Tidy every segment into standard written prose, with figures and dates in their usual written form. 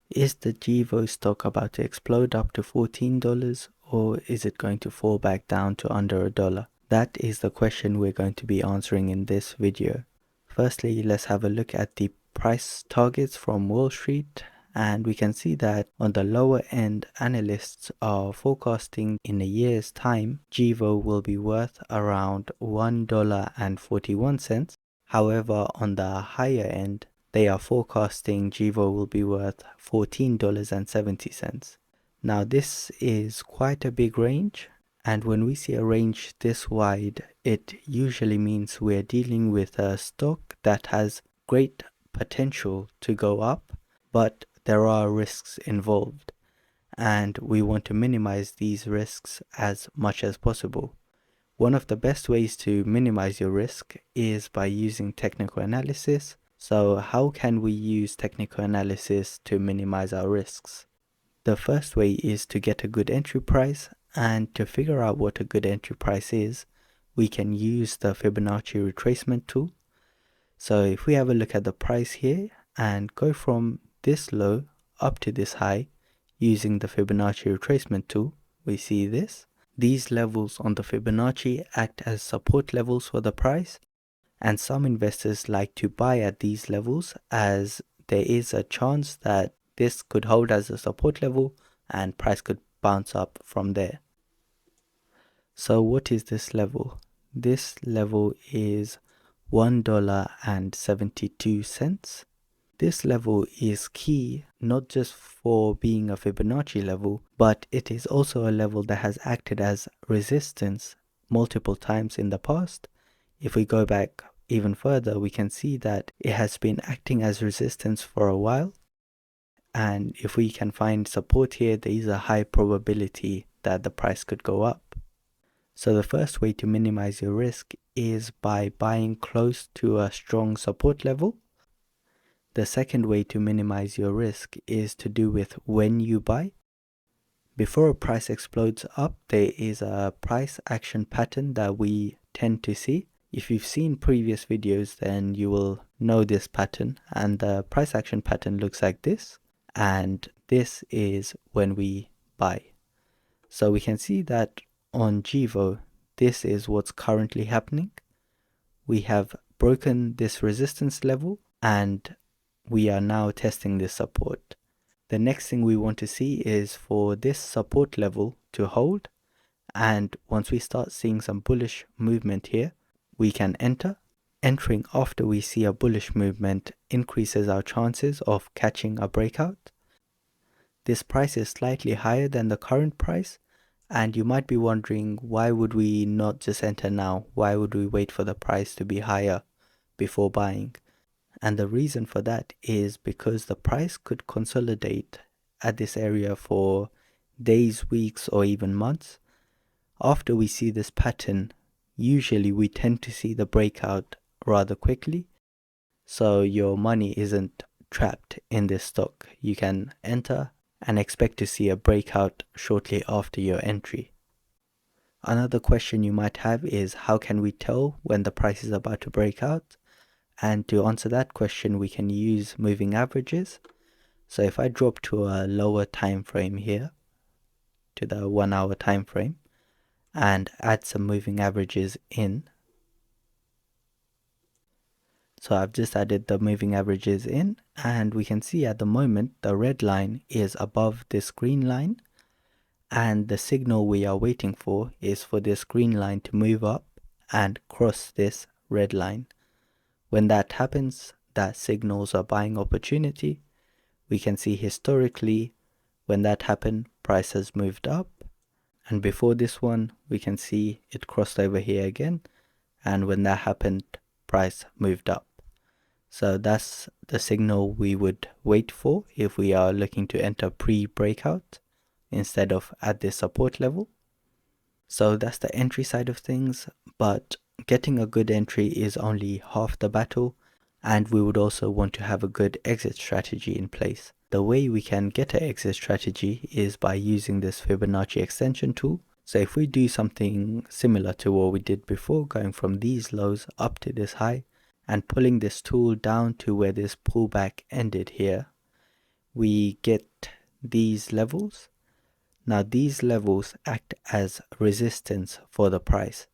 Is the Gevo stock about to explode up to $14, or is it going to fall back down to under $1? That is the question we're going to be answering in this video. Firstly, let's have a look at the price targets from Wall Street, and we can see that on the lower end, analysts are forecasting in a year's time Gevo will be worth around $1.41. However, on the higher end, they are forecasting Gevo will be worth $14.70. Now this is quite a big range, and when we see a range this wide, it usually means we're dealing with a stock that has great potential to go up, but there are risks involved, and we want to minimize these risks as much as possible. One of the best ways to minimize your risk is by using technical analysis. So how can we use technical analysis to minimize our risks? The first way is to get a good entry price, and to figure out what a good entry price is, we can use the Fibonacci retracement tool. So if we have a look at the price here and go from this low up to this high using the Fibonacci retracement tool, we see this. These levels on the Fibonacci act as support levels for the price, and some investors like to buy at these levels as there is a chance that this could hold as a support level and price could bounce up from there. So what is this level? This level is $1.72. This level is key not just for being a Fibonacci level, but it is also a level that has acted as resistance multiple times in the past. If we go back even further, we can see that it has been acting as resistance for a while. And if we can find support here, there is a high probability that the price could go up. So the first way to minimize your risk is by buying close to a strong support level. The second way to minimize your risk is to do with when you buy. Before a price explodes up, there is a price action pattern that we tend to see. If you've seen previous videos, then you will know this pattern, and the price action pattern looks like this, and this is when we buy. So we can see that on Gevo, this is what's currently happening. We have broken this resistance level and we are now testing this support. The next thing we want to see is for this support level to hold, and once we start seeing some bullish movement here, we can enter. Entering after we see a bullish movement increases our chances of catching a breakout. This price is slightly higher than the current price, and you might be wondering, why would we not just enter now? Why would we wait for the price to be higher before buying? And the reason for that is because the price could consolidate at this area for days, weeks, or even months. After we see this pattern, usually we tend to see the breakout rather quickly, so your money isn't trapped in this stock. You can enter and expect to see a breakout shortly after your entry. Another question you might have is, how can we tell when the price is about to break out? And to answer that question, we can use moving averages. So if I drop to a lower time frame here, to the 1 hour time frame, and add some moving averages in. So I've just added the moving averages in, and we can see at the moment the red line is above this green line, and the signal we are waiting for is for this green line to move up and cross this red line. When that happens, that signals a buying opportunity. We can see historically when that happened, price has moved up, and before this one we can see it crossed over here again, and when that happened, price moved up. So that's the signal we would wait for if we are looking to enter pre-breakout instead of at this support level. So that's the entry side of things, but getting a good entry is only half the battle, and we would also want to have a good exit strategy in place. The way we can get an exit strategy is by using this Fibonacci extension tool. So if we do something similar to what we did before, going from these lows up to this high and pulling this tool down to where this pullback ended here, we get these levels. Now these levels act as resistance for the price.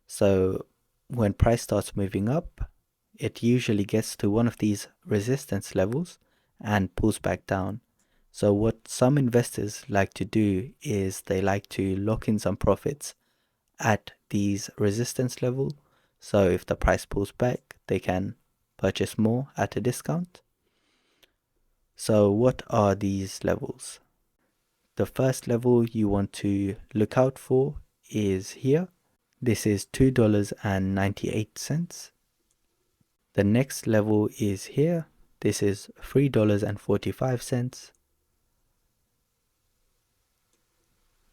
So when price starts moving up, it usually gets to one of these resistance levels and pulls back down. So what some investors like to do is they like to lock in some profits at these resistance level. So if the price pulls back, they can purchase more at a discount. So what are these levels? The first level you want to look out for is here. This is $2.98. The next level is here. This is $3.45.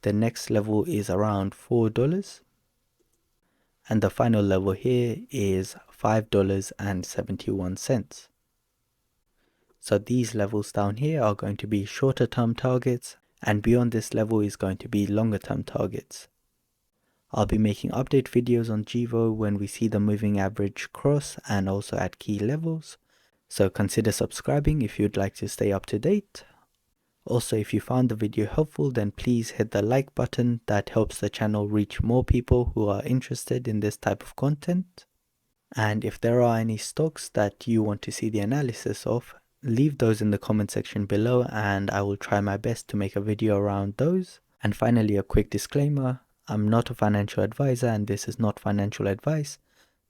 The next level is around $4. And the final level here is $5.71. So these levels down here are going to be shorter term targets, and beyond this level is going to be longer term targets. I'll be making update videos on Gevo when we see the moving average cross and also at key levels. So consider subscribing if you'd like to stay up to date. Also, if you found the video helpful, then please hit the like button. That helps the channel reach more people who are interested in this type of content. And if there are any stocks that you want to see the analysis of, leave those in the comment section below and I will try my best to make a video around those. And finally, a quick disclaimer. I'm not a financial advisor and this is not financial advice.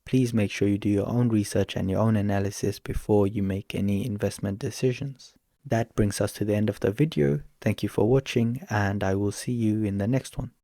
Please make sure you do your own research and your own analysis before you make any investment decisions. That brings us to the end of the video. Thank you for watching and I will see you in the next one.